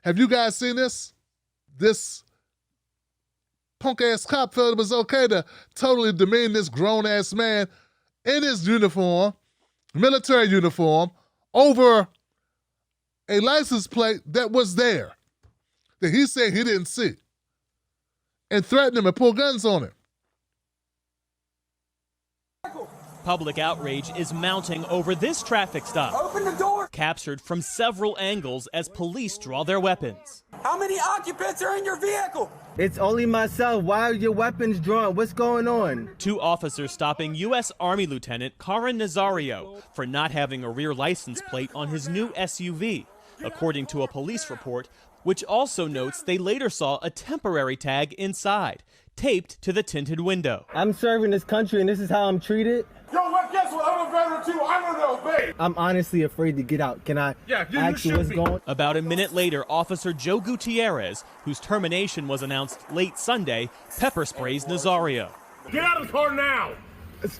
Have you guys seen this? This punk-ass cop felt it was okay to totally demean this grown-ass man in his uniform, military uniform, over a license plate that was there, that he said he didn't see, and threatened him and pull guns on him. Public outrage is mounting over this traffic stop. Open the door. Captured from several angles as police draw their weapons. How many occupants are in your vehicle? It's only myself. Why are your weapons drawn? What's going on? 2 officers stopping U.S. Army Lieutenant Caron Nazario for not having a rear license plate on his new SUV, according to a police report, which also notes they later saw a temporary tag inside, taped to the tinted window. I'm serving this country and this is how I'm treated? Yo, what? Guess what? I'm a veteran too. I don't know, babe. I'm honestly afraid to get out. Can I ask you what's going on? About a minute later, Officer Joe Gutierrez, whose termination was announced late Sunday, pepper sprays Nazario. Get out of the car now. That's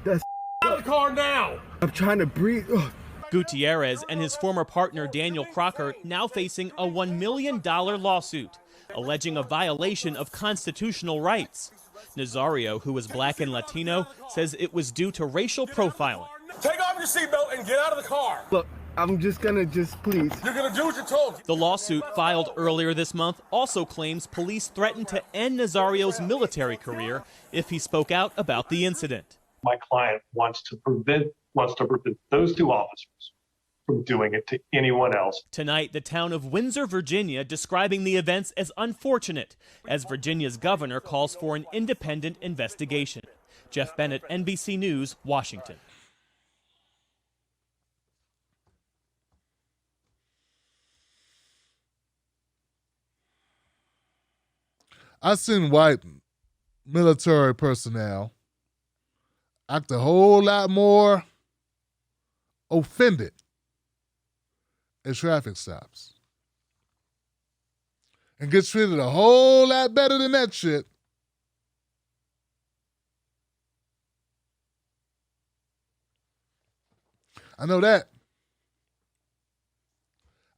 Get out of the car now. I'm trying to breathe. Ugh. Gutierrez and his former partner Daniel Crocker now facing a $1 million lawsuit, alleging a violation of constitutional rights. Nazario, who is black and Latino, says it was due to racial profiling. Take off your seatbelt and get out of the car. Look, I'm just gonna please. You're gonna do what you're told. The lawsuit, filed earlier this month, also claims police threatened to end Nazario's military career if he spoke out about the incident. My client wants to prevent those 2 officers from doing it to anyone else. Tonight, the town of Windsor, Virginia, describing the events as unfortunate, as Virginia's governor calls for an independent investigation. Jeff Bennett, NBC News, Washington. I've seen white military personnel act a whole lot more offended at traffic stops and get treated a whole lot better than that shit I know that.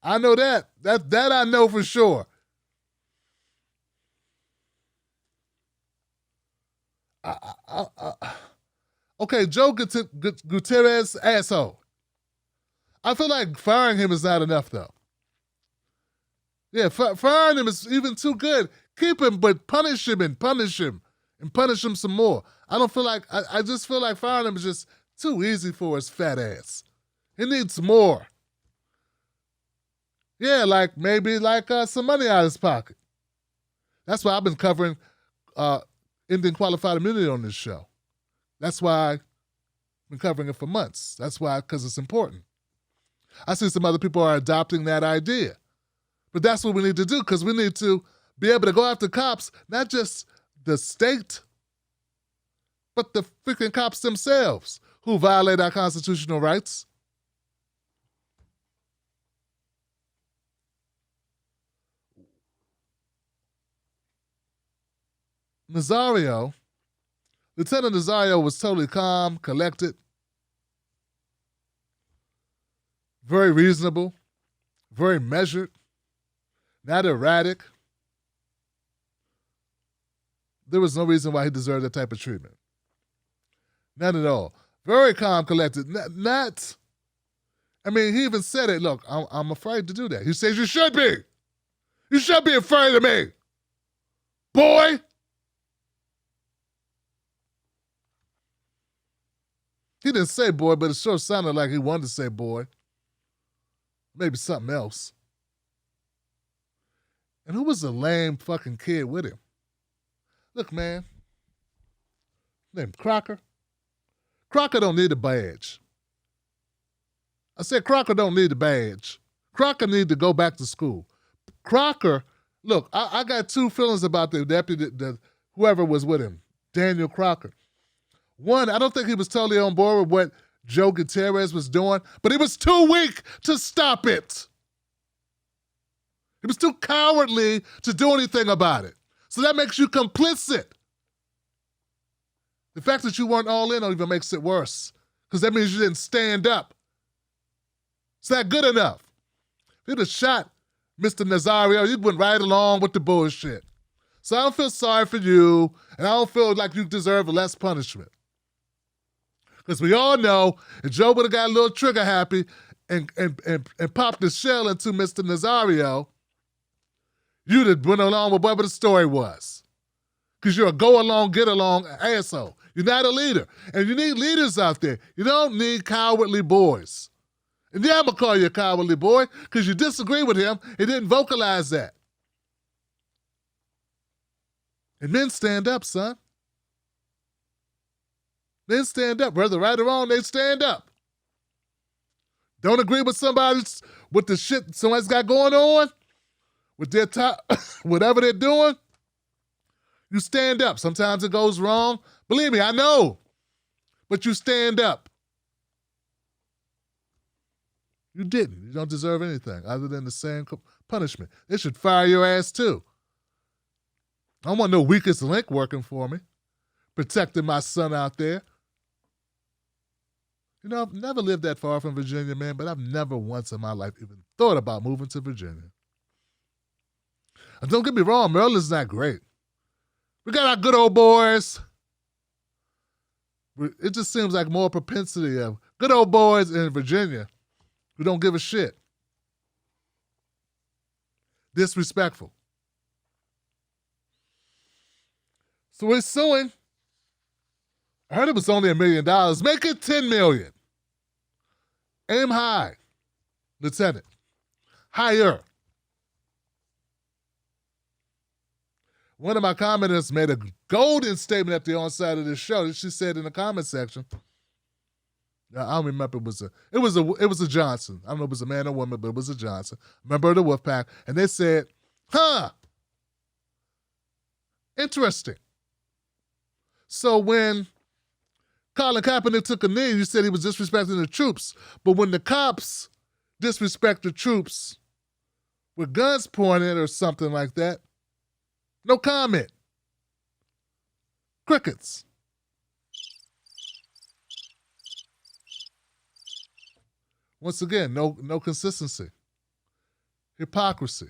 I know that. That I know for sure. Okay, Joe Gutierrez, asshole. I feel like firing him is not enough, though. Yeah, firing him is even too good. Keep him, but punish him and punish him and punish him some more. I don't feel like, I just feel like firing him is just too easy for his fat ass. He needs more. Yeah, like maybe like some money out of his pocket. That's why I've been covering Indian qualified immunity on this show. That's why I've been covering it for months. That's why, because it's important. I see some other people are adopting that idea. But that's what we need to do, because we need to be able to go after cops, not just the state, but the freaking cops themselves who violate our constitutional rights. Nazario, Lieutenant Nazario was totally calm, collected, very reasonable, very measured, not erratic. There was no reason why he deserved that type of treatment. None at all. Very calm, collected. I mean, he even said it, look, I'm afraid to do that. He says, you should be. You should be afraid of me, boy. He didn't say boy, but it sure sounded like he wanted to say boy. Maybe something else. And who was the lame fucking kid with him? Look, man. Named Crocker. Crocker don't need a badge. I said Crocker don't need a badge. Crocker need to go back to school. Crocker, look, I got two feelings about the deputy, whoever was with him, Daniel Crocker. One, I don't think he was totally on board with what Joe Gutierrez was doing, but he was too weak to stop it. He was too cowardly to do anything about it. So that makes you complicit. The fact that you weren't all in even makes it worse, because that means you didn't stand up. It's not good enough. If he'd have shot Mr. Nazario, you went right along with the bullshit. So I don't feel sorry for you, and I don't feel like you deserve less punishment. Because we all know if Joe would have got a little trigger happy and popped the shell into Mr. Nazario, you'd have went along with whatever the story was. Because you're a go-along, get-along asshole. You're not a leader. And you need leaders out there. You don't need cowardly boys. And yeah, I'm going to call you a cowardly boy because you disagree with him and didn't vocalize that. And men stand up, son. Men stand up. Whether right or wrong, they stand up. Don't agree with somebody with the shit somebody's got going on, with their top, whatever they're doing, you stand up. Sometimes it goes wrong. Believe me, I know. But you stand up. You didn't. You don't deserve anything other than the same punishment. They should fire your ass too. I don't want no weakest link working for me, protecting my son out there. You know, I've never lived that far from Virginia, man, but I've never once in my life even thought about moving to Virginia. And don't get me wrong, Maryland's not great. We got our good old boys. It just seems like more propensity of good old boys in Virginia who don't give a shit. Disrespectful. So we're suing. I heard it was only $1 million. Make it $10 million. Aim high, Lieutenant. Higher. One of my commenters made a golden statement at the onset of this show that she said in the comment section. I don't remember it was a Johnson. I don't know if it was a man or woman, but it was a Johnson. Member of the Wolfpack. And they said, interesting. So when Colin Kaepernick took a knee, you said he was disrespecting the troops. But when the cops disrespect the troops with guns pointed or something like that, no comment. Crickets. Once again, no consistency. Hypocrisy.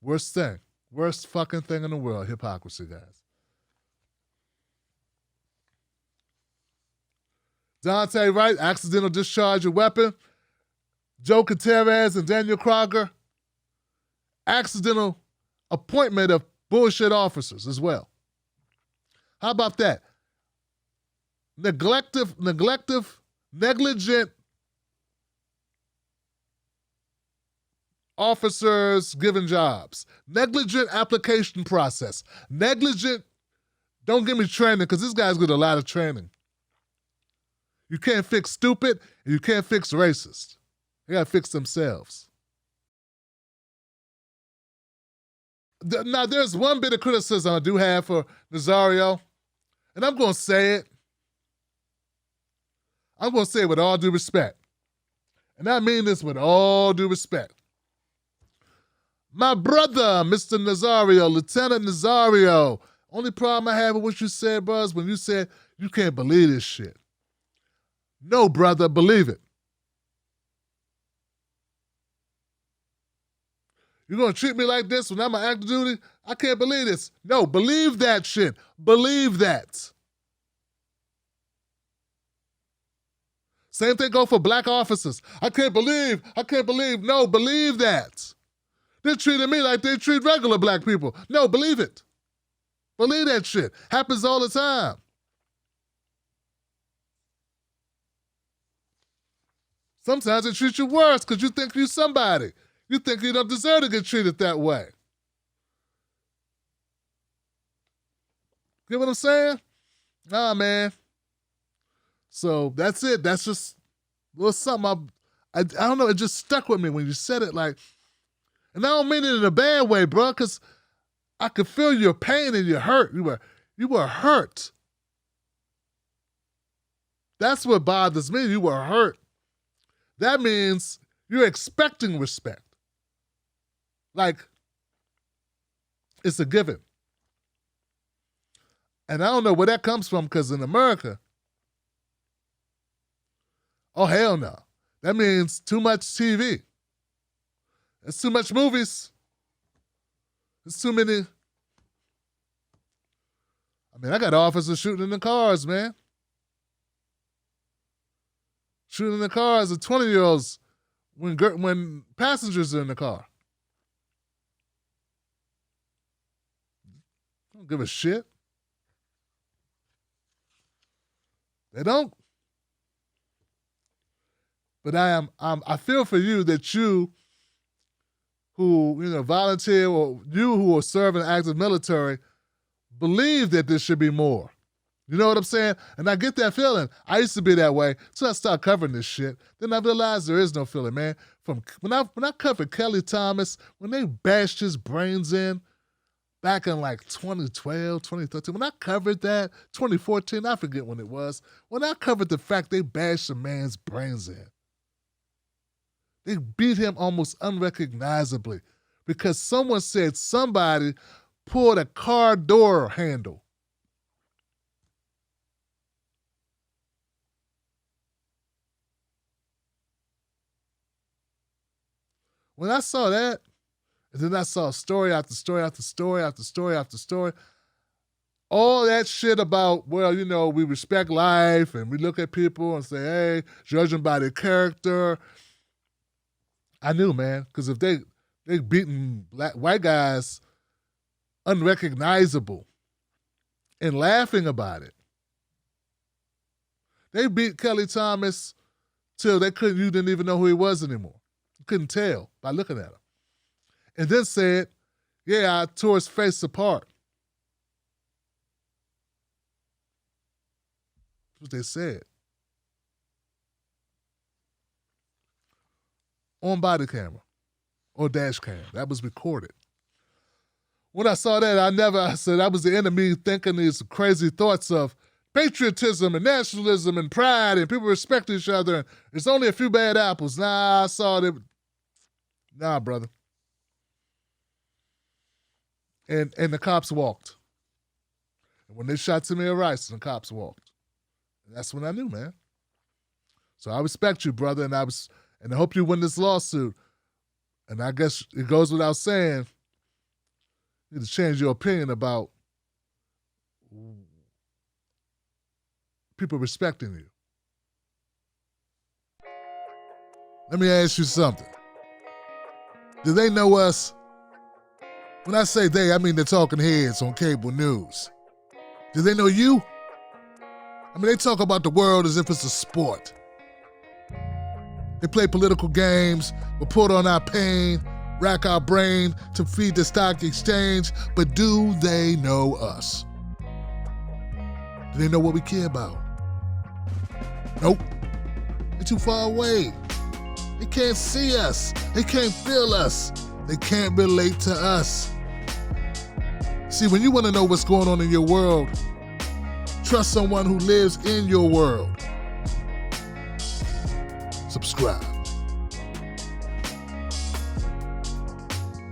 Worst thing. Worst fucking thing in the world, hypocrisy, guys. Dante Wright, accidental discharge of weapon. Joe Gutierrez and Daniel Crocker, accidental appointment of bullshit officers as well. How about that? Negligent officers given jobs. Negligent application process. Negligent, don't give me training, because this guy's got a lot of training. You can't fix stupid, and you can't fix racist. They gotta fix themselves. Now, there's one bit of criticism I do have for Nazario, and I'm gonna say it. I'm gonna say it with all due respect. And I mean this with all due respect. My brother, Mr. Nazario, Lieutenant Nazario, only problem I have with what you said, bro, is when you said you can't believe this shit. No, brother, believe it. You're going to treat me like this when I'm on active duty? I can't believe this. No, believe that shit. Believe that. Same thing go for black officers. I can't believe. No, believe that. They're treating me like they treat regular black people. No, believe it. Believe that shit. Happens all the time. Sometimes they treat you worse because you think you're somebody. You think you don't deserve to get treated that way. Get what I'm saying? Nah, man. So that's it. That's just something I don't know. It just stuck with me when you said it. Like, and I don't mean it in a bad way, bro, because I could feel your pain and your hurt. You were hurt. That's what bothers me. You were hurt. That means you're expecting respect. Like, it's a given. And I don't know where that comes from, because in America, oh, hell no. That means too much TV. It's too much movies. It's too many. I mean, I got officers shooting in the cars, man. Shooting in the cars of 20-year-olds when passengers are in the car. Don't give a shit. They don't. But I feel for you that you who, volunteer, or you who are serving active military, believe that there should be more. You know what I'm saying? And I get that feeling. I used to be that way until I started covering this shit. Then I realized there is no feeling, man. From when I covered Kelly Thomas, when they bashed his brains in back in like 2012, 2013, when I covered that, 2014, I forget when it was, when I covered the fact they bashed a man's brains in. They beat him almost unrecognizably because someone said somebody pulled a car door handle. When I saw that, and then I saw story after story after story after story after story, all that shit about, well, we respect life and we look at people and say, hey, judge them by their character. I knew, man, because if they beating white guys unrecognizable and laughing about it, they beat Kelly Thomas till you didn't even know who he was anymore. You couldn't tell by looking at him. And then said, yeah, I tore his face apart. That's what they said. On body camera or dash cam. That was recorded. When I saw that, I said that was the enemy thinking these crazy thoughts of patriotism and nationalism and pride and people respect each other. And there's only a few bad apples. Nah, I saw that. Nah, brother. And the cops walked. And when they shot Tamir Rice, the cops walked. And that's when I knew, man. So I respect you, brother, and I hope you win this lawsuit. And I guess it goes without saying, you need to change your opinion about people respecting you. Let me ask you something. Do they know us? When I say they, I mean the talking heads on cable news. Do they know you? I mean, they talk about the world as if it's a sport. They play political games, report on our pain, rack our brain to feed the stock exchange, but do they know us? Do they know what we care about? Nope. They're too far away. They can't see us. They can't feel us. They can't relate to us. See, when you want to know what's going on in your world, trust someone who lives in your world. Subscribe.